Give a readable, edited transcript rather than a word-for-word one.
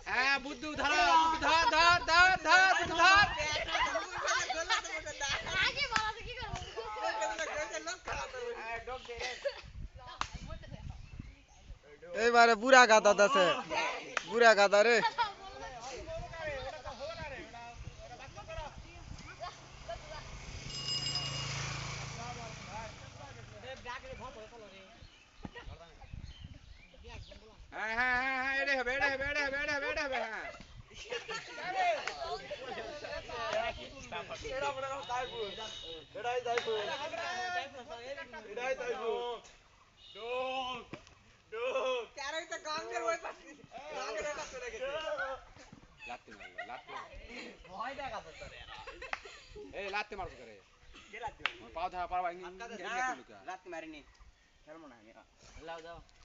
হ্যাঁ বুদ্ধু ধরো, বুদ্ধু ধর ধর ধর ধর বুদ্ধু ধর। এইবারে বুড়া গাদা আছে, বুড়া গাদা রে। হ্যাঁ হ্যাঁ হ্যাঁ হ্যাঁ এটাই হবে, এটাই হবে, এটাই হবে, এটাই হবে, এটাই হবে, হ্যাঁ। লাত্তি মারলো, লাত্তি এই লাত্তি মারছো করে পাও ধরা পারবা লাত্তি মারিনি খেলবো না আমি।